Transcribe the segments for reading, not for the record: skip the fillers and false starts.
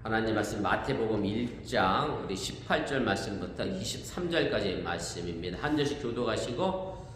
하나님 말씀 마태복음 1장 우리 18절 말씀부터 23절까지의 말씀입니다. 한 절씩 교독하시고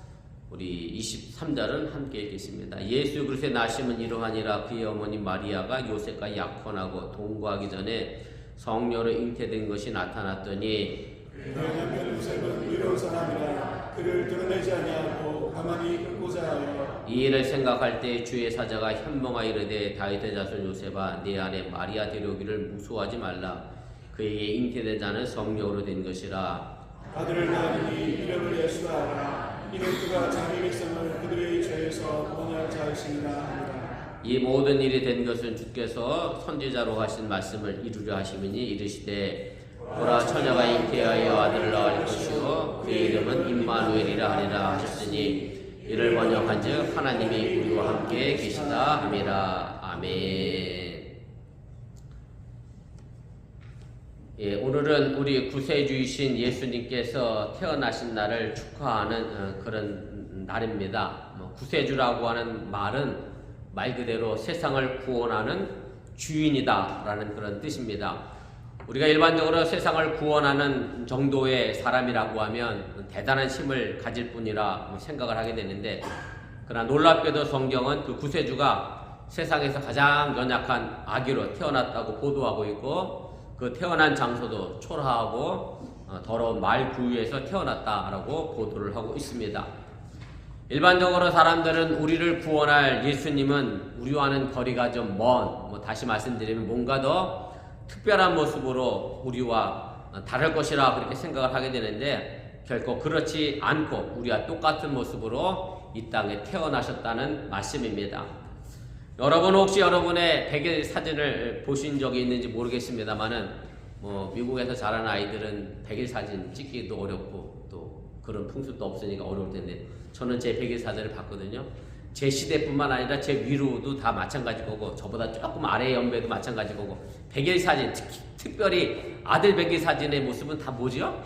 우리 23절은 함께 읽겠습니다. 예수 그리스도의 나심은 이러하니라. 그의 어머니 마리아가 요셉과 약혼하고 동거하기 전에 성녀로 잉태된 것이 나타났더니 왜냐하면 요셉은 의로운 사람이라 그를 드러내지 아니하고 가만히 끊고자 하여 이 일을 생각할 때 주의 사자가 현몽하여 이르되 다윗의 자손 요셉아 내 안에 마리아 데려오기를 무수하지 말라. 그에게 잉태된 자는 성령으로 된 것이라. 아들을 낳으니 이름을 예수라 하라. 이는 그가 자기 백성을 그들의 죄에서 구원할 자이시니라 하니라. 이 모든 일이 된 것은 주께서 선지자로 하신 말씀을 이루려 하심이니 이르시되 보라 처녀가 잉태하여 아들을 낳을 것이요 그의 이름은 임마누엘이라 하리라 하셨으니 이를 번역한즉 하나님이 우리와 함께 계시다 함이라. 아멘. 예, 오늘은 우리 구세주이신 예수님께서 태어나신 날을 축하하는 그런 날입니다. 구세주라고 하는 말은 말 그대로 세상을 구원하는 주인이다 라는 그런 뜻입니다. 우리가 일반적으로 세상을 구원하는 정도의 사람이라고 하면 대단한 힘을 가질 뿐이라 생각을 하게 되는데, 그러나 놀랍게도 성경은 그 구세주가 세상에서 가장 연약한 아기로 태어났다고 보도하고 있고, 그 태어난 장소도 초라하고 더러운 말 구유에서 태어났다라고 보도를 하고 있습니다. 일반적으로 사람들은 우리를 구원할 예수님은 우리와는 거리가 좀 먼, 다시 말씀드리면 뭔가 더 특별한 모습으로 우리와 다를 것이라 그렇게 생각을 하게 되는데, 결코 그렇지 않고 우리와 똑같은 모습으로 이 땅에 태어나셨다는 말씀입니다. 여러분 혹시 여러분의 백일 사진을 보신 적이 있는지 모르겠습니다만은 미국에서 자란 아이들은 백일 사진 찍기도 어렵고 또 그런 풍습도 없으니까 어려울 텐데, 저는 제 백일 사진을 봤거든요. 제 시대뿐만 아니라 제 위로도 다 마찬가지 거고 저보다 조금 아래 연배도 마찬가지 거고, 백일 사진, 특별히 아들 백일 사진의 모습은 다 뭐죠?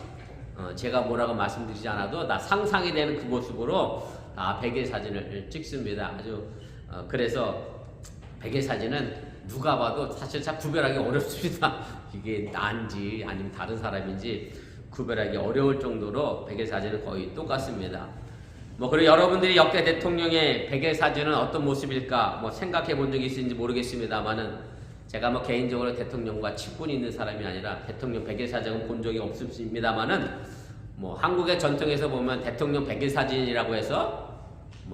제가 뭐라고 말씀드리지 않아도 다 상상이 되는 그 모습으로 다 백일 사진을 찍습니다. 아주 그래서 백일 사진은 누가 봐도 사실 참 구별하기 어렵습니다. 이게 나인지 아니면 다른 사람인지 구별하기 어려울 정도로 백일 사진은 거의 똑같습니다. 그리고 여러분들이 역대 대통령의 백일 사진은 어떤 모습일까 생각해 본 적이 있는지 모르겠습니다만은, 제가 개인적으로 대통령과 친분이 있는 사람이 아니라 대통령 백일 사진은 본 적이 없습니다만은, 한국의 전통에서 보면 대통령 백일 사진이라고 해서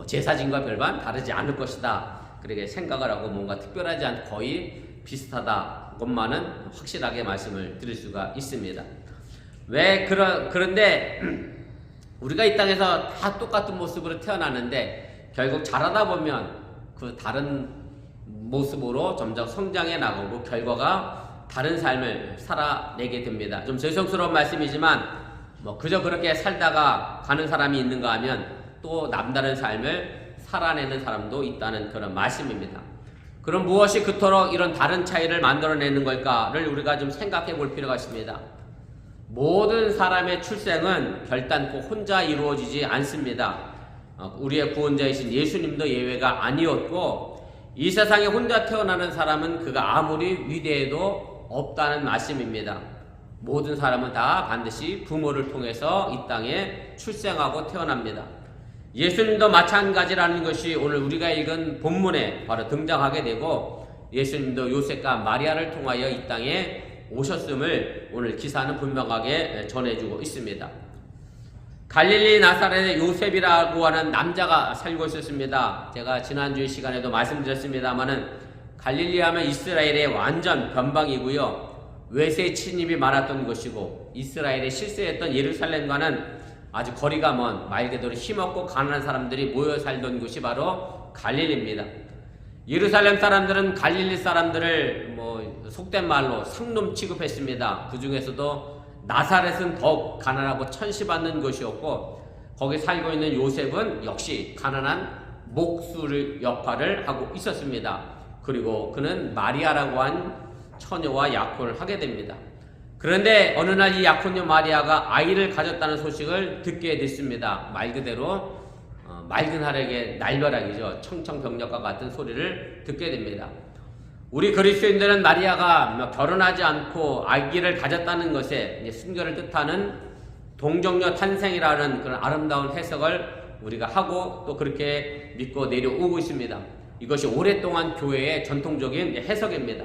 제 사진과 별반 다르지 않을 것이다, 그렇게 생각을 하고 뭔가 특별하지 않고 거의 비슷하다 것만은 확실하게 말씀을 드릴 수가 있습니다. 그런데 우리가 이 땅에서 다 똑같은 모습으로 태어나는데 결국 자라다 보면 그 다른 모습으로 점점 성장해 나가고 결과가 다른 삶을 살아내게 됩니다. 좀 죄송스러운 말씀이지만 그저 그렇게 살다가 가는 사람이 있는가 하면 또 남다른 삶을 살아내는 사람도 있다는 그런 말씀입니다. 그럼 무엇이 그토록 이런 다른 차이를 만들어내는 걸까를 우리가 좀 생각해 볼 필요가 있습니다. 모든 사람의 출생은 결단코 혼자 이루어지지 않습니다. 우리의 구원자이신 예수님도 예외가 아니었고, 이 세상에 혼자 태어나는 사람은 그가 아무리 위대해도 없다는 말씀입니다. 모든 사람은 다 반드시 부모를 통해서 이 땅에 출생하고 태어납니다. 예수님도 마찬가지라는 것이 오늘 우리가 읽은 본문에 바로 등장하게 되고, 예수님도 요셉과 마리아를 통하여 이 땅에 오셨음을 오늘 기사는 분명하게 전해주고 있습니다. 갈릴리 나사렛의 요셉이라고 하는 남자가 살고 있었습니다. 제가 지난주의 시간에도 말씀드렸습니다마는 갈릴리 하면 이스라엘의 완전 변방이고요, 외세 침입이 많았던 것이고 이스라엘의 실세였던 예루살렘과는 아주 거리가 먼 말 그대로 힘없고 가난한 사람들이 모여 살던 곳이 바로 갈릴리입니다. 예루살렘 사람들은 갈릴리 사람들을 속된 말로 상놈 취급했습니다. 그 중에서도 나사렛은 더욱 가난하고 천시받는 것이었고, 거기 살고 있는 요셉은 역시 가난한 목수 역할을 하고 있었습니다. 그리고 그는 마리아라고 한 처녀와 약혼을 하게 됩니다. 그런데 어느 날 이 약혼녀 마리아가 아이를 가졌다는 소식을 듣게 됐습니다. 말 그대로 맑은 하늘의 날벼락이죠. 청청병력과 같은 소리를 듣게 됩니다. 우리 그리스도인들은 마리아가 결혼하지 않고 아기를 가졌다는 것에 순교를 뜻하는 동정녀 탄생이라는 그런 아름다운 해석을 우리가 하고 또 그렇게 믿고 내려오고 있습니다. 이것이 오랫동안 교회의 전통적인 해석입니다.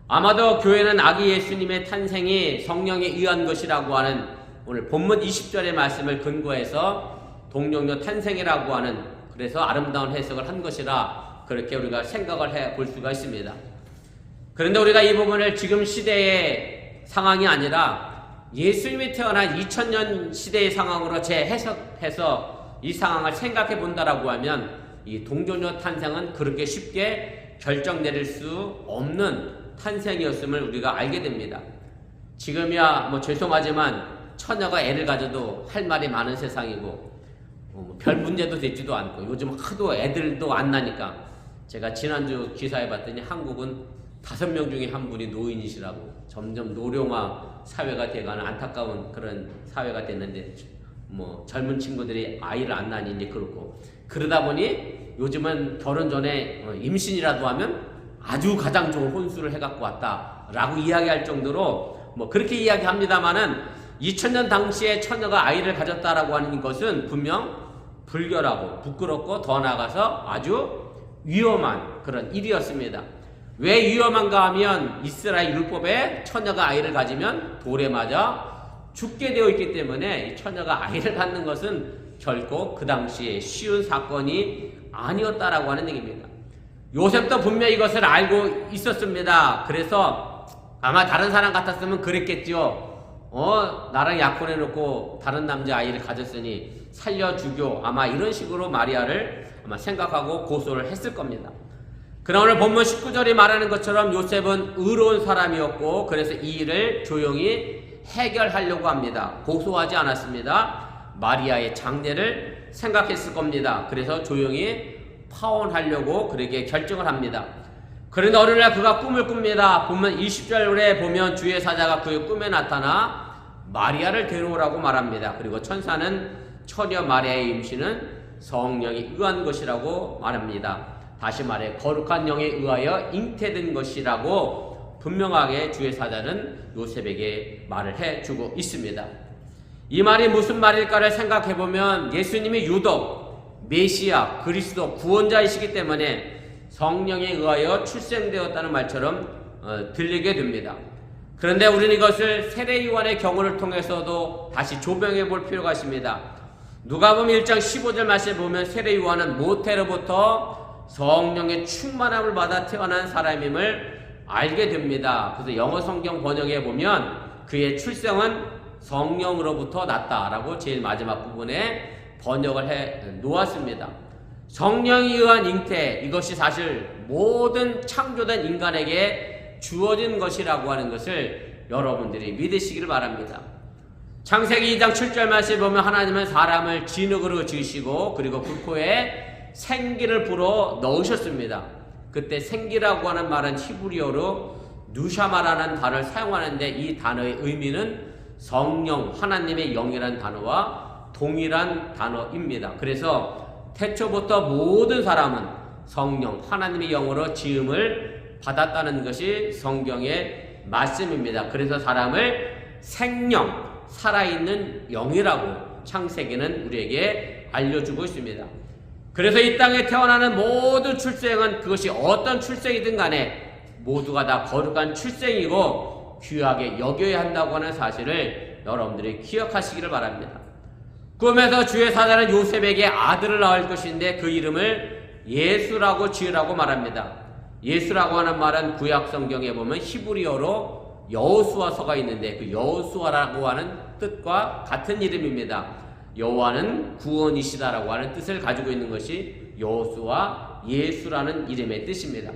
아마도 교회는 아기 예수님의 탄생이 성령에 의한 것이라고 하는 오늘 본문 20절의 말씀을 근거해서 동정녀 탄생이라고 하는 그래서 아름다운 해석을 한 것이라 그렇게 우리가 생각을 해 볼 수가 있습니다. 그런데 우리가 이 부분을 지금 시대의 상황이 아니라 예수님이 태어난 2000년 시대의 상황으로 재해석해서 이 상황을 생각해 본다라고 하면 이 동정녀 탄생은 그렇게 쉽게 결정 내릴 수 없는 탄생이었음을 우리가 알게 됩니다. 지금이야 죄송하지만 처녀가 애를 가져도 할 말이 많은 세상이고 별 문제도 되지도 않고 요즘 하도 애들도 안 나니까 제가 지난주 기사에 봤더니 한국은 5명 중에 한 분이 노인이시라고 점점 노령화 사회가 돼가는 안타까운 그런 사회가 됐는데 젊은 친구들이 아이를 안 낳으니 이제 그렇고 그러다 보니 요즘은 결혼 전에 임신이라도 하면 아주 가장 좋은 혼수를 해갖고 왔다라고 이야기할 정도로 그렇게 이야기합니다만은 2000년 당시에 처녀가 아이를 가졌다라고 하는 것은 분명 불결하고 부끄럽고 더 나아가서 아주 위험한 그런 일이었습니다. 왜 위험한가 하면 이스라엘 율법에 처녀가 아이를 가지면 돌에 맞아 죽게 되어 있기 때문에 이 처녀가 아이를 갖는 것은 결코 그 당시에 쉬운 사건이 아니었다라고 하는 얘기입니다. 요셉도 분명히 이것을 알고 있었습니다. 그래서 아마 다른 사람 같았으면 그랬겠죠. 나랑 약혼해놓고 다른 남자 아이를 가졌으니 살려주교 아마 이런 식으로 마리아를 아마 생각하고 고소를 했을 겁니다. 그러나 오늘 본문 19절이 말하는 것처럼 요셉은 의로운 사람이었고 그래서 이 일을 조용히 해결하려고 합니다. 고소하지 않았습니다. 마리아의 장례를 생각했을 겁니다. 그래서 조용히 파혼하려고 그렇게 결정을 합니다. 그런데 어느 날 그가 꿈을 꿉니다. 보면 20절에 보면 주의 사자가 그의 꿈에 나타나 마리아를 데려오라고 말합니다. 그리고 천사는 처녀 마리아의 임신은 성령이 의한 것이라고 말합니다. 다시 말해 거룩한 영에 의하여 잉태된 것이라고 분명하게 주의 사자는 요셉에게 말을 해주고 있습니다. 이 말이 무슨 말일까를 생각해보면 예수님이 유독 메시아 그리스도 구원자이시기 때문에 성령에 의하여 출생되었다는 말처럼 들리게 됩니다. 그런데 우리는 이것을 세례요한의 경우를 통해서도 다시 조명해 볼 필요가 있습니다. 누가복음 1장 15절 말씀에 보면 세례요한은 모태로부터 성령의 충만함을 받아 태어난 사람임을 알게 됩니다. 그래서 영어 성경 번역에 보면 그의 출생은 성령으로부터 났다라고 제일 마지막 부분에 번역을 해 놓았습니다. 성령에 의한 잉태, 이것이 사실 모든 창조된 인간에게 주어진 것이라고 하는 것을 여러분들이 믿으시기를 바랍니다. 창세기 2장 7절 말씀에 보면 하나님은 사람을 진흙으로 지으시고 그리고 그 코에 생기를 불어 넣으셨습니다. 그때 생기라고 하는 말은 히브리어로 누샤마라는 단어를 사용하는데 이 단어의 의미는 성령, 하나님의 영이라는 단어와 동일한 단어입니다. 그래서 태초부터 모든 사람은 성령, 하나님의 영으로 지음을 받았다는 것이 성경의 말씀입니다. 그래서 사람을 생령, 살아있는 영이라고 창세기는 우리에게 알려주고 있습니다. 그래서 이 땅에 태어나는 모든 출생은 그것이 어떤 출생이든 간에 모두가 다 거룩한 출생이고 귀하게 여겨야 한다고 하는 사실을 여러분들이 기억하시기를 바랍니다. 꿈에서 주의 사자는 요셉에게 아들을 낳을 것인데 그 이름을 예수라고 지으라고 말합니다. 예수라고 하는 말은 구약 성경에 보면 히브리어로 여호수아서가 있는데 그 여호수아라고 하는 뜻과 같은 이름입니다. 여호와는 구원이시다라고 하는 뜻을 가지고 있는 것이 여호수아 예수라는 이름의 뜻입니다.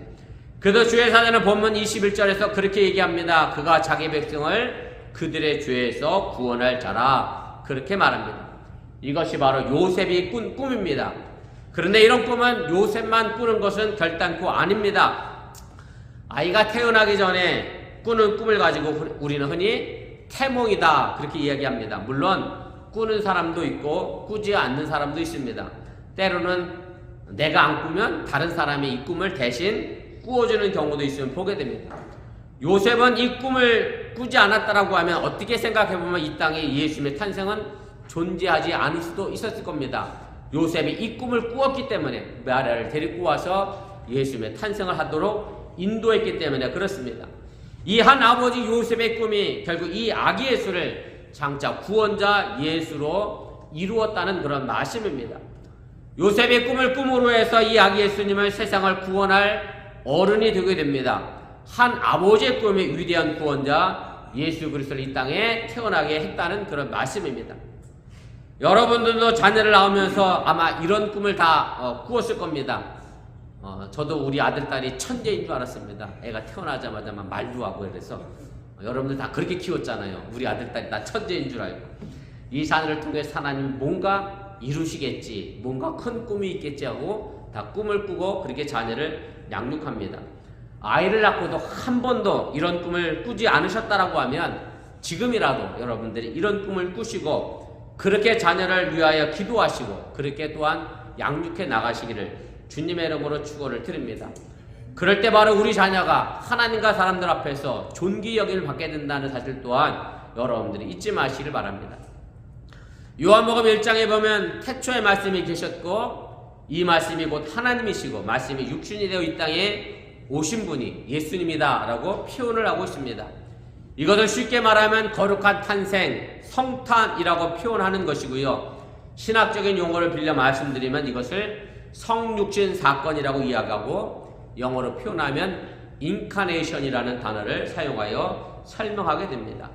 그래서 주의 사자는 본문 21절에서 그렇게 얘기합니다. 그가 자기 백성을 그들의 죄에서 구원할 자라 그렇게 말합니다. 이것이 바로 요셉이 꾼 꿈입니다. 그런데 이런 꿈은 요셉만 꾸는 것은 결단코 아닙니다. 아이가 태어나기 전에 꾸는 꿈을 가지고 우리는 흔히 태몽이다 그렇게 이야기합니다. 물론 꾸는 사람도 있고 꾸지 않는 사람도 있습니다. 때로는 내가 안 꾸면 다른 사람이 이 꿈을 대신 꾸어주는 경우도 있으면 보게 됩니다. 요셉은 이 꿈을 꾸지 않았다라고 하면 어떻게 생각해보면 이 땅에 예수님의 탄생은 존재하지 않을 수도 있었을 겁니다. 요셉이 이 꿈을 꾸었기 때문에 마리아를 데리고 와서 예수님의 탄생을 하도록 인도했기 때문에 그렇습니다. 이 한 아버지 요셉의 꿈이 결국 이 아기 예수를 장차 구원자 예수로 이루었다는 그런 말씀입니다. 요셉의 꿈을 꿈으로 해서 이 아기 예수님을 세상을 구원할 어른이 되게 됩니다. 한 아버지의 꿈이 위대한 구원자 예수 그리스도를 이 땅에 태어나게 했다는 그런 말씀입니다. 여러분들도 자녀를 낳으면서 아마 이런 꿈을 다 꾸었을 겁니다. 저도 우리 아들 딸이 천재인 줄 알았습니다. 애가 태어나자마자 막 말도 하고 이래서 여러분들 다 그렇게 키웠잖아요. 우리 아들 딸이 다 천재인 줄 알고 이 자녀를 통해서 하나님 뭔가 이루시겠지, 뭔가 큰 꿈이 있겠지 하고 다 꿈을 꾸고 그렇게 자녀를 양육합니다. 아이를 낳고도 한 번도 이런 꿈을 꾸지 않으셨다라고 하면 지금이라도 여러분들이 이런 꿈을 꾸시고 그렇게 자녀를 위하여 기도하시고 그렇게 또한 양육해 나가시기를 주님의 이름으로 축원을 드립니다. 그럴 때 바로 우리 자녀가 하나님과 사람들 앞에서 존귀 여김을 받게 된다는 사실 또한 여러분들이 잊지 마시기를 바랍니다. 요한복음 1장에 보면 태초에 말씀이 계셨고 이 말씀이 곧 하나님이시고 말씀이 육신이 되어 이 땅에 오신 분이 예수님이다 라고 표현을 하고 있습니다. 이것을 쉽게 말하면 거룩한 탄생, 성탄이라고 표현하는 것이고요. 신학적인 용어를 빌려 말씀드리면 이것을 성육신 사건이라고 이야기하고 영어로 표현하면 인카네이션이라는 단어를 사용하여 설명하게 됩니다.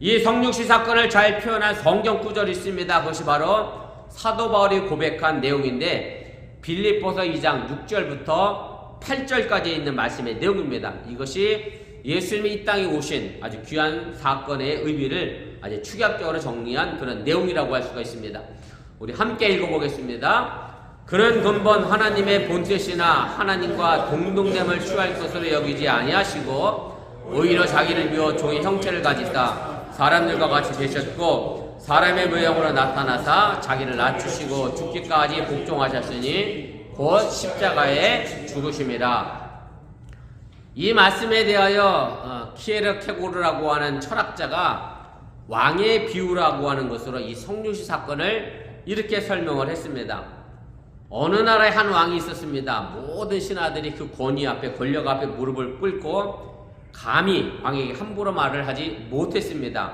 이 성육신 사건을 잘 표현한 성경 구절이 있습니다. 그것이 바로 사도 바울이 고백한 내용인데 빌립보서 2장 6절부터 8절까지 있는 말씀의 내용입니다. 이것이 예수님이 이 땅에 오신 아주 귀한 사건의 의미를 아주 축약적으로 정리한 그런 내용이라고 할 수가 있습니다. 우리 함께 읽어보겠습니다. 그는 근본 하나님의 본뜻이나 하나님과 동등됨을 취할 것으로 여기지 아니하시고 오히려 자기를 비워 종의 형체를 가지사 사람들과 같이 되셨고 사람의 모형으로 나타나사 자기를 낮추시고 죽기까지 복종하셨으니 곧 십자가에 죽으심이라. 이 말씀에 대하여 키에르케고르라고 하는 철학자가 왕의 비유라고 하는 것으로 이 성육신 사건을 이렇게 설명을 했습니다. 어느 나라에 한 왕이 있었습니다. 모든 신하들이 그 권위 앞에 권력 앞에 무릎을 꿇고 감히 왕에게 함부로 말을 하지 못했습니다.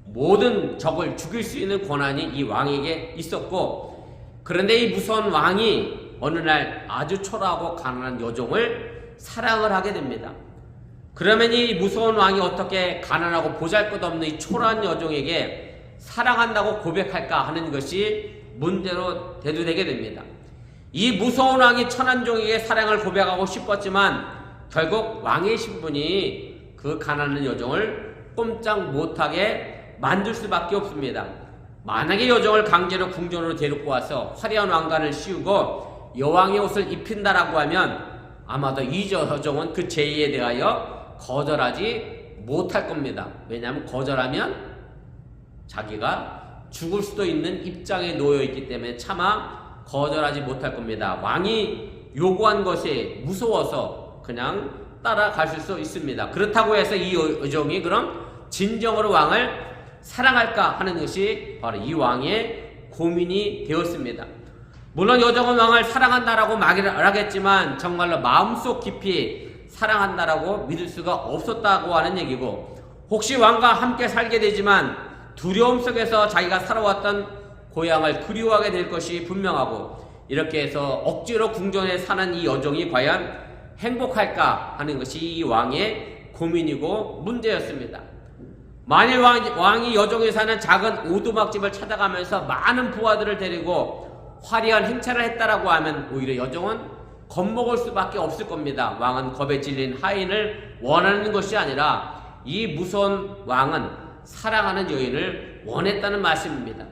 모든 적을 죽일 수 있는 권한이 이 왕에게 있었고 그런데 이 무서운 왕이 어느 날 아주 초라하고 가난한 여종을 사랑을 하게 됩니다. 그러면 이 무서운 왕이 어떻게 가난하고 보잘것없는 이 초라한 여종에게 사랑한다고 고백할까 하는 것이 문제로 대두되게 됩니다. 이 무서운 왕이 천한 종에게 사랑을 고백하고 싶었지만 결국 왕의 신분이 그 가난한 여종을 꼼짝 못하게 만들 수밖에 없습니다. 만약에 여종을 강제로 궁전으로 데리고 와서 화려한 왕관을 씌우고 여왕의 옷을 입힌다라고 하면 아마도 이 여종은 그 제의에 대하여 거절하지 못할 겁니다. 왜냐하면 거절하면 자기가 죽을 수도 있는 입장에 놓여 있기 때문에 차마 거절하지 못할 겁니다. 왕이 요구한 것이 무서워서 그냥 따라갈 수 있습니다. 그렇다고 해서 이 여종이 그럼 진정으로 왕을 사랑할까 하는 것이 바로 이 왕의 고민이 되었습니다. 물론 여종은 왕을 사랑한다라고 말하겠지만 정말로 마음속 깊이 사랑한다라고 믿을 수가 없었다고 하는 얘기고 혹시 왕과 함께 살게 되지만 두려움 속에서 자기가 살아왔던 고향을 그리워하게 될 것이 분명하고 이렇게 해서 억지로 궁전에 사는 이 여종이 과연 행복할까 하는 것이 이 왕의 고민이고 문제였습니다. 만일 왕이 여종에 사는 작은 오두막집을 찾아가면서 많은 부하들을 데리고 화려한 행차를 했다라고 하면 오히려 여종은 겁먹을 수밖에 없을 겁니다. 왕은 겁에 질린 하인을 원하는 것이 아니라 이 무서운 왕은 사랑하는 여인을 원했다는 말씀입니다.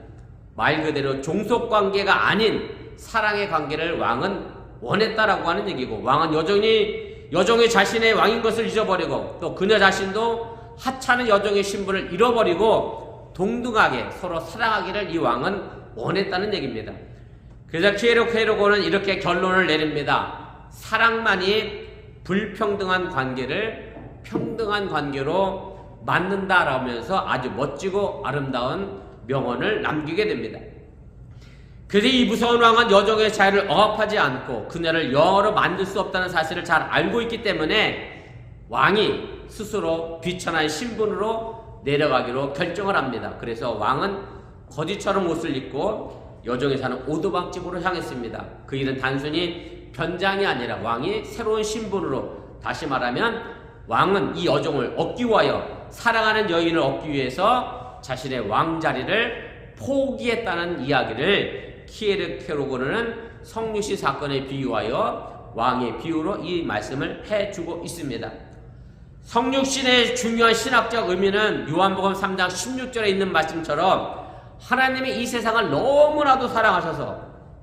말 그대로 종속관계가 아닌 사랑의 관계를 왕은 원했다라고 하는 얘기고 왕은 여종이 자신의 왕인 것을 잊어버리고 또 그녀 자신도 하찮은 여종의 신분을 잃어버리고 동등하게 서로 사랑하기를 이 왕은 원했다는 얘기입니다. 그래서 키에르케고르는 이렇게 결론을 내립니다. 사랑만이 불평등한 관계를 평등한 관계로 만든다라면서 아주 멋지고 아름다운 명언을 남기게 됩니다. 그래서 이 무서운 왕은 여종의 자유를 억압하지 않고 그녀를 영어로 만들 수 없다는 사실을 잘 알고 있기 때문에 왕이 스스로 비천한 신분으로 내려가기로 결정을 합니다. 그래서 왕은 거지처럼 옷을 입고 여종이 사는 오두막집으로 향했습니다. 그 일은 단순히 변장이 아니라 왕이 새로운 신분으로, 다시 말하면 왕은 이 여종을 얻기 위하여, 사랑하는 여인을 얻기 위해서 자신의 왕자리를 포기했다는 이야기를 키에르케고르는 성류시 사건에 비유하여 왕의 비유로 이 말씀을 해주고 있습니다. 성육신의 중요한 신학적 의미는 요한복음 3장 16절에 있는 말씀처럼 하나님이 이 세상을 너무나도 사랑하셔서,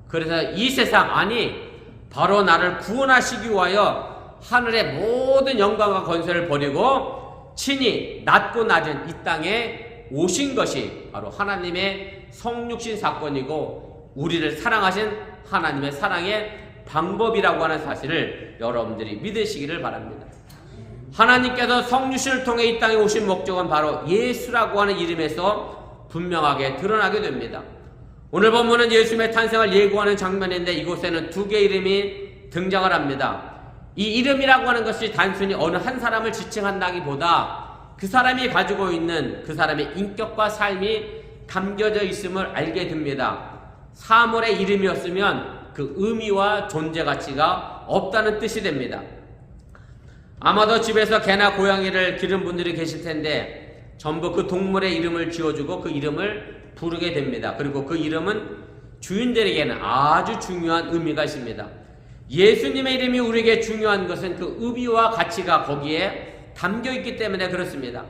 그래서 이 세상, 아니 바로 나를 구원하시기 위하여 하늘의 모든 영광과 권세를 버리고 친히 낮고 낮은 이 땅에 오신 것이 바로 하나님의 성육신 사건이고 우리를 사랑하신 하나님의 사랑의 방법이라고 하는 사실을 여러분들이 믿으시기를 바랍니다. 하나님께서 성육신을 통해 이 땅에 오신 목적은 바로 예수라고 하는 이름에서 분명하게 드러나게 됩니다. 오늘 본문은 예수님의 탄생을 예고하는 장면인데 이곳에는 두 개의 이름이 등장을 합니다. 이 이름이라고 하는 것이 단순히 어느 한 사람을 지칭한다기보다 그 사람이 가지고 있는 그 사람의 인격과 삶이 담겨져 있음을 알게 됩니다. 사물의 이름이었으면 그 의미와 존재 가치가 없다는 뜻이 됩니다. 아마도 집에서 개나 고양이를 기른 분들이 계실 텐데 전부 그 동물의 이름을 지어주고 그 이름을 부르게 됩니다. 그리고 그 이름은 주인들에게는 아주 중요한 의미가 있습니다. 예수님의 이름이 우리에게 중요한 것은 그 의미와 가치가 거기에 담겨있기 때문에 그렇습니다.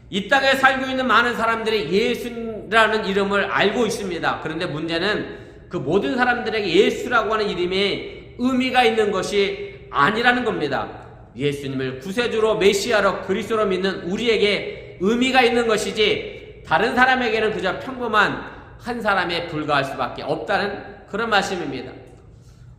이 땅에 살고 있는 많은 사람들이 예수라는 이름을 알고 있습니다. 그런데 문제는 그 모든 사람들에게 예수라고 하는 이름이 의미가 있는 것이 아니라는 겁니다. 예수님을 구세주로, 메시아로, 그리스도로 믿는 우리에게 의미가 있는 것이지 다른 사람에게는 그저 평범한 한 사람에 불과할 수밖에 없다는 그런 말씀입니다.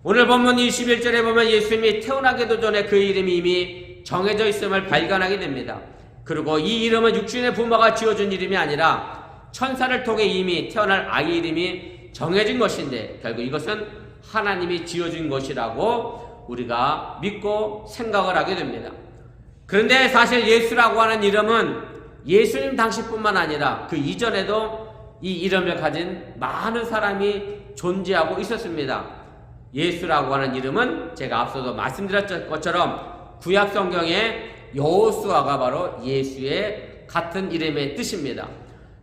오늘 본문 21절에 보면 예수님이 태어나기도 전에 그 이름이 이미 정해져 있음을 발견하게 됩니다. 그리고 이 이름은 육신의 부모가 지어준 이름이 아니라 천사를 통해 이미 태어날 아이 이름이 정해진 것인데 결국 이것은 하나님이 지어준 것이라고 우리가 믿고 생각을 하게 됩니다. 그런데 사실 예수라고 하는 이름은 예수님 당시뿐만 아니라 그 이전에도 이 이름을 가진 많은 사람이 존재하고 있었습니다. 예수라고 하는 이름은 제가 앞서도 말씀드렸던 것처럼 구약 성경에 여호수아가 바로 예수의 같은 이름의 뜻입니다.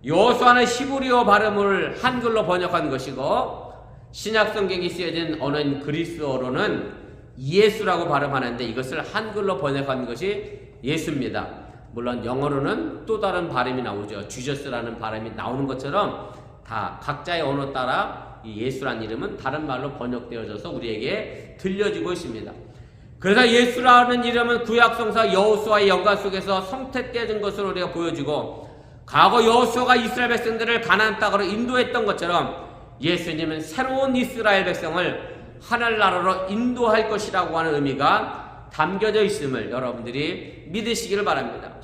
여호수아는 히브리어 발음을 한글로 번역한 것이고 신약 성경이 쓰여진 언어인 그리스어로는 예수라고 발음하는데 이것을 한글로 번역한 것이 예수입니다. 물론 영어로는 또 다른 발음이 나오죠. 주저스라는 발음이 나오는 것처럼 다 각자의 언어 따라 이 예수란 이름은 다른 말로 번역되어져서 우리에게 들려지고 있습니다. 그래서 예수라는 이름은 구약성서 여호수아의 연관 속에서 성택되어진 것으로 우리가 보여지고 과거 여호수아가 이스라엘 백성들을 가나안 땅으로 인도했던 것처럼 예수님은 새로운 이스라엘 백성을 하늘나라로 인도할 것이라고 하는 의미가 담겨져 있음을 여러분들이 믿으시기를 바랍니다.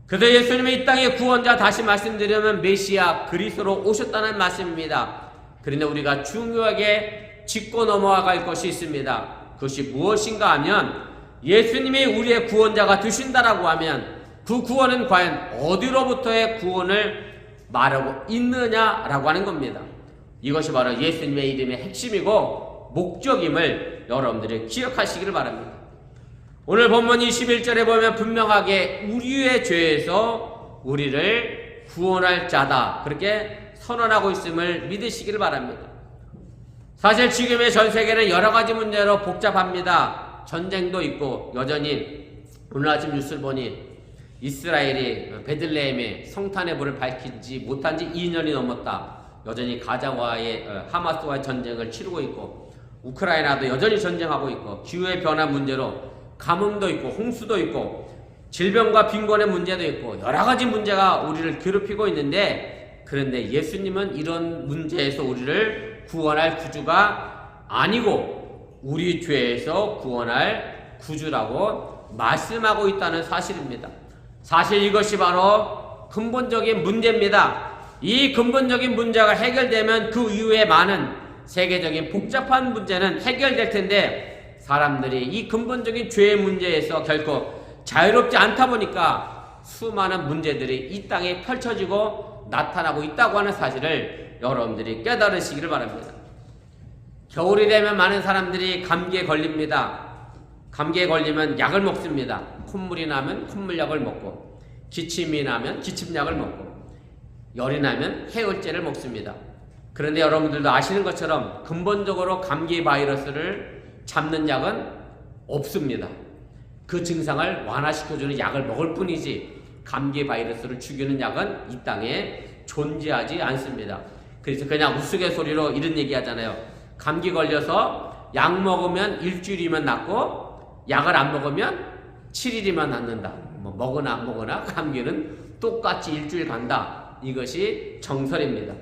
그래서 예수님이 이 땅의 구원자, 다시 말씀드리면 메시아 그리스도로 오셨다는 말씀입니다. 그런데 우리가 중요하게 짚고 넘어갈 것이 있습니다. 그것이 무엇인가 하면 예수님이 우리의 구원자가 되신다라고 하면 그 구원은 과연 어디로부터의 구원을 말하고 있느냐라고 하는 겁니다. 이것이 바로 예수님의 이름의 핵심이고 목적임을 여러분들이 기억하시기를 바랍니다. 오늘 본문 21절에 보면 분명하게 우리의 죄에서 우리를 구원할 자다 그렇게 선언하고 있음을 믿으시기를 바랍니다. 사실 지금의 전 세계는 여러 가지 문제로 복잡합니다. 전쟁도 있고 여전히 오늘 아침 뉴스를 보니 이스라엘이 베들레헴에 성탄의 불을 밝히지 못한 지 2년이 넘었다. 여전히 가자와의 하마스와의 전쟁을 치르고 있고 우크라이나도 여전히 전쟁하고 있고 기후의 변화 문제로 가뭄도 있고 홍수도 있고 질병과 빈곤의 문제도 있고 여러 가지 문제가 우리를 괴롭히고 있는데 그런데 예수님은 이런 문제에서 우리를 구원할 구주가 아니고 우리 죄에서 구원할 구주라고 말씀하고 있다는 사실입니다. 사실 이것이 바로 근본적인 문제입니다. 이 근본적인 문제가 해결되면 그 이후에 많은 세계적인 복잡한 문제는 해결될 텐데 사람들이 이 근본적인 죄의 문제에서 결코 자유롭지 않다 보니까 수많은 문제들이 이 땅에 펼쳐지고 나타나고 있다고 하는 사실을 여러분들이 깨달으시기를 바랍니다. 겨울이 되면 많은 사람들이 감기에 걸립니다. 감기에 걸리면 약을 먹습니다. 콧물이 나면 콧물약을 먹고, 기침이 나면 기침약을 먹고, 열이 나면 해열제를 먹습니다. 그런데 여러분들도 아시는 것처럼 근본적으로 감기 바이러스를 잡는 약은 없습니다. 그 증상을 완화시켜주는 약을 먹을 뿐이지 감기 바이러스를 죽이는 약은 이 땅에 존재하지 않습니다. 그래서 그냥 우스갯소리로 이런 얘기 하잖아요. 감기 걸려서 약 먹으면 일주일이면 낫고 약을 안 먹으면 7일이면 낫는다. 뭐 먹으나 안 먹으나 감기는 똑같이 일주일 간다. 이것이 정설입니다.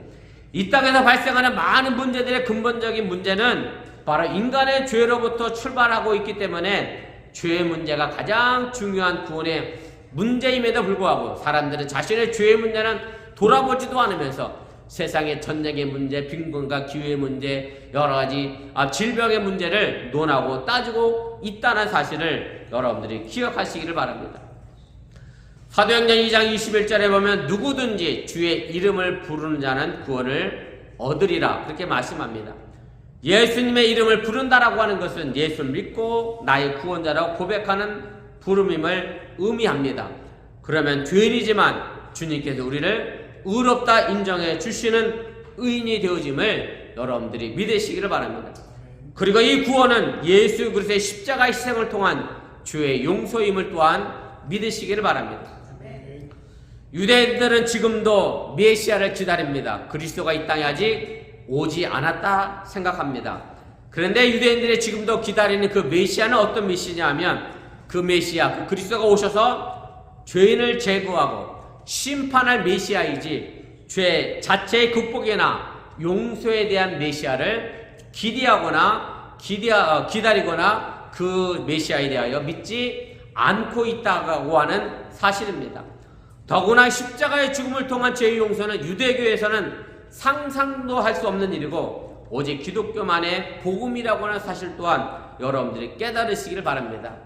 이 땅에서 발생하는 많은 문제들의 근본적인 문제는 바로 인간의 죄로부터 출발하고 있기 때문에 죄의 문제가 가장 중요한 구원의 문제임에도 불구하고 사람들은 자신의 죄의 문제는 돌아보지도 않으면서 세상의 전쟁의 문제, 빈곤과 기후의 문제, 여러 가지 질병의 문제를 논하고 따지고 있다는 사실을 여러분들이 기억하시기를 바랍니다. 사도행전 2장 21절에 보면 누구든지 주의 이름을 부르는 자는 구원을 얻으리라 그렇게 말씀합니다. 예수님의 이름을 부른다라고 하는 것은 예수를 믿고 나의 구원자라고 고백하는 부름임을 의미합니다. 그러면 죄인이지만 주님께서 우리를 의롭다 인정해 주시는 의인이 되어짐을 여러분들이 믿으시기를 바랍니다. 그리고 이 구원은 예수 그리스도의 십자가의 희생을 통한 죄의 용서임을 또한 믿으시기를 바랍니다. 유대인들은 지금도 메시아를 기다립니다. 그리스도가 이 땅에 아직 오지 않았다 생각합니다. 그런데 유대인들이 지금도 기다리는 그 메시아는 어떤 메시아냐면 그 메시아, 그 그리스도가 오셔서 죄인을 제거하고 심판할 메시아이지 죄 자체의 극복이나 용서에 대한 메시아를 기다리거나 그 메시아에 대하여 믿지 않고 있다고 하는 사실입니다. 더구나 십자가의 죽음을 통한 죄의 용서는 유대교에서는 상상도 할 수 없는 일이고 오직 기독교만의 복음이라고 하는 사실 또한 여러분들이 깨달으시기를 바랍니다.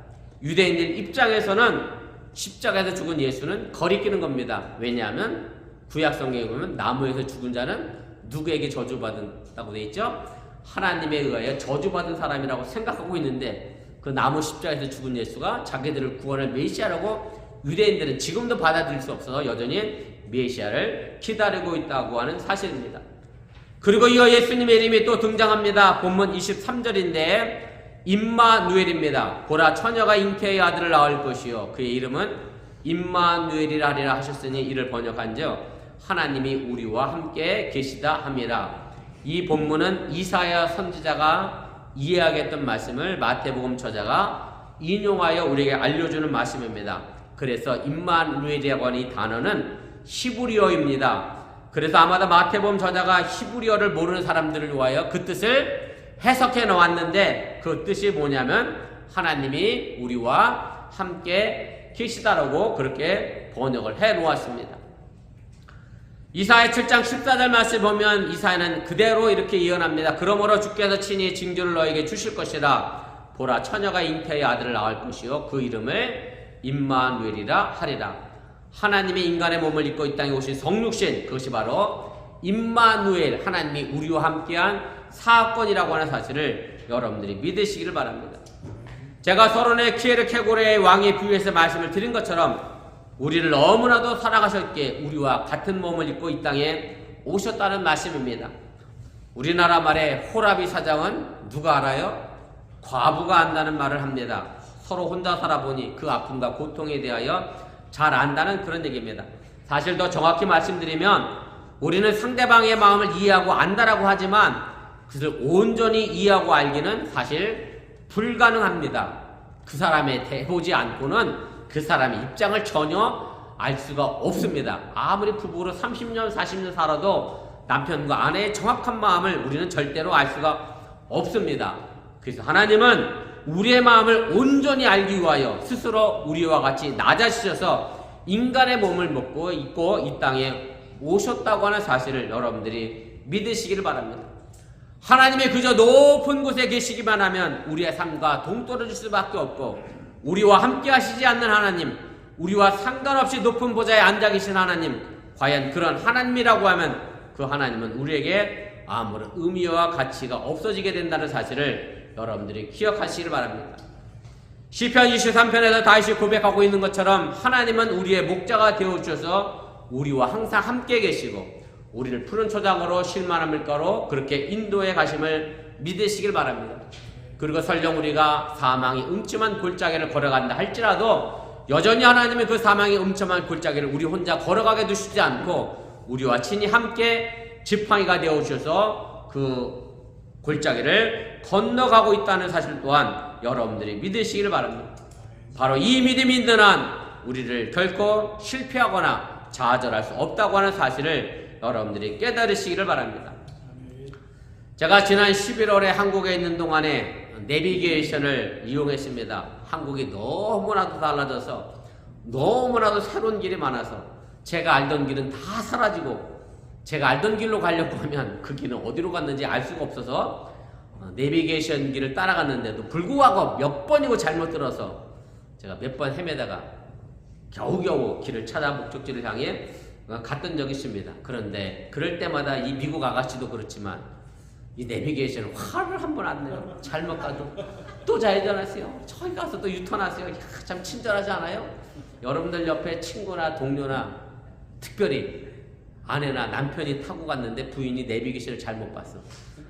유대인들 입장에서는 십자가에서 죽은 예수는 거리끼는 겁니다. 왜냐하면 구약성경에 보면 나무에서 죽은 자는 누구에게 저주받았다고 되어 있죠? 하나님에 의하여 저주받은 사람이라고 생각하고 있는데 그 나무 십자가에서 죽은 예수가 자기들을 구원할 메시아라고 유대인들은 지금도 받아들일 수 없어서 여전히 메시아를 기다리고 있다고 하는 사실입니다. 그리고 이어 예수님의 이름이 또 등장합니다. 본문 23절인데 임마누엘입니다. 보라 처녀가 잉태의 아들을 낳을 것이요 그의 이름은 임마누엘이라 하리라 하셨으니 이를 번역한즉 하나님이 우리와 함께 계시다 함이라. 이 본문은 이사야 선지자가 이해하겠던 말씀을 마태복음 저자가 인용하여 우리에게 알려주는 말씀입니다. 그래서 임마누엘이라고 하는 이 단어는 히브리어입니다. 그래서 아마도 마태복음 저자가 히브리어를 모르는 사람들을 위하여 그 뜻을 해석해 놓았는데 그 뜻이 뭐냐면 하나님이 우리와 함께 계시다라고 그렇게 번역을 해 놓았습니다. 이사야 7장 14절 말씀 보면 이사야는 그대로 이렇게 예언합니다. 그러므로 주께서 친히 징조를 너에게 주실 것이라. 보라 처녀가 잉태의 아들을 낳을 것이요 그 이름을 임마누엘이라 하리라. 하나님이 인간의 몸을 입고 이 땅에 오신 성육신, 그것이 바로 임마누엘, 하나님이 우리와 함께한 사건이라고 하는 사실을 여러분들이 믿으시기를 바랍니다. 제가 서론의 키에르케고르의 왕의 비유에서 말씀을 드린 것처럼 우리를 너무나도 사랑하셨기에 우리와 같은 몸을 입고 이 땅에 오셨다는 말씀입니다. 우리나라 말에 호라비 사장은 누가 알아요? 과부가 안다는 말을 합니다. 서로 혼자 살아보니 그 아픔과 고통에 대하여 잘 안다는 그런 얘기입니다. 사실 더 정확히 말씀드리면 우리는 상대방의 마음을 이해하고 안다라고 하지만 그것을 온전히 이해하고 알기는 사실 불가능합니다. 그 사람에 대보지 않고는 그 사람의 입장을 전혀 알 수가 없습니다. 아무리 부부로 30년, 40년 살아도 남편과 아내의 정확한 마음을 우리는 절대로 알 수가 없습니다. 그래서 하나님은 우리의 마음을 온전히 알기 위하여 스스로 우리와 같이 낮아지셔서 인간의 몸을 먹고 입고 이 땅에 오셨다고 하는 사실을 여러분들이 믿으시기를 바랍니다. 하나님의 그저 높은 곳에 계시기만 하면 우리의 삶과 동떨어질 수밖에 없고, 우리와 함께 하시지 않는 하나님, 우리와 상관없이 높은 보좌에 앉아 계신 하나님, 과연 그런 하나님이라고 하면 그 하나님은 우리에게 아무런 의미와 가치가 없어지게 된다는 사실을 여러분들이 기억하시기를 바랍니다. 시편 23편에서 다윗이 고백하고 있는 것처럼 하나님은 우리의 목자가 되어주셔서 우리와 항상 함께 계시고 우리를 푸른 초장으로 실만한 물가로 그렇게 인도해 가심을 믿으시길 바랍니다. 그리고 설령 우리가 사망이 음침한 골짜기를 걸어간다 할지라도 여전히 하나님은 그 사망의 음침한 골짜기를 우리 혼자 걸어가게 두시지 않고 우리와 친히 함께 지팡이가 되어주셔서 그 골짜기를 건너가고 있다는 사실 또한 여러분들이 믿으시기를 바랍니다. 바로 이 믿음이 있는 한 우리를 결코 실패하거나 좌절할 수 없다고 하는 사실을 여러분들이 깨달으시기를 바랍니다. 제가 지난 11월에 한국에 있는 동안에 내비게이션을 이용했습니다. 한국이 너무나도 달라져서 너무나도 새로운 길이 많아서 제가 알던 길은 다 사라지고 제가 알던 길로 가려고 하면 그 길은 어디로 갔는지 알 수가 없어서 내비게이션 길을 따라갔는데도 불구하고 몇 번이고 잘못 들어서 제가 몇 번 헤매다가 겨우겨우 길을 찾아 목적지를 향해 갔던 적이 있습니다. 그런데 그럴 때마다 이 미국 아가씨도 그렇지만 이 내비게이션은 화를 한 번 안 내요. 잘못 가도 또 좌회전하세요. 저기 가서 또 유턴하세요. 야, 참 친절하지 않아요? 여러분들 옆에 친구나 동료나 특별히 아내나 남편이 타고 갔는데 부인이 내비게이션을 잘못 봤어.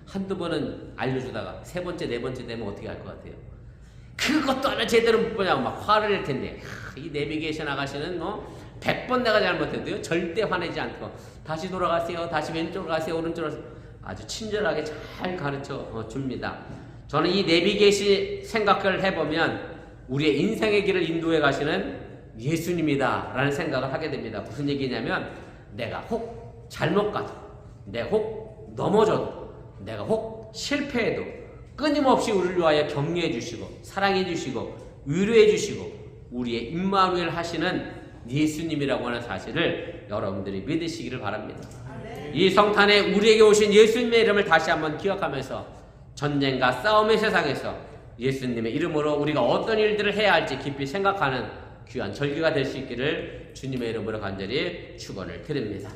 한두 번은 알려주다가 세 번째, 네 번째 되면 어떻게 할 것 같아요? 그것도 하나 제대로 못 보냐고 막 화를 낼 텐데, 이 내비게이션 아가씨는 100번 내가 잘못해도요 절대 화내지 않고 다시 돌아가세요, 다시 왼쪽으로 가세요, 오른쪽으로 가세요. 아주 친절하게 잘 가르쳐 줍니다. 저는 이 내비게이션 생각을 해보면 우리의 인생의 길을 인도해 가시는 예수님이다 라는 생각을 하게 됩니다. 무슨 얘기냐면 내가 혹 잘못 가도, 내가 혹 넘어져도, 내가 혹 실패해도 끊임없이 우리를 위하여 격려해 주시고 사랑해 주시고 위로해 주시고 우리의 임마누엘 하시는 예수님이라고 하는 사실을 여러분들이 믿으시기를 바랍니다. 이 성탄에 우리에게 오신 예수님의 이름을 다시 한번 기억하면서 전쟁과 싸움의 세상에서 예수님의 이름으로 우리가 어떤 일들을 해야 할지 깊이 생각하는 귀한 절기가 될 수 있기를 주님의 이름으로 간절히 축원을 드립니다.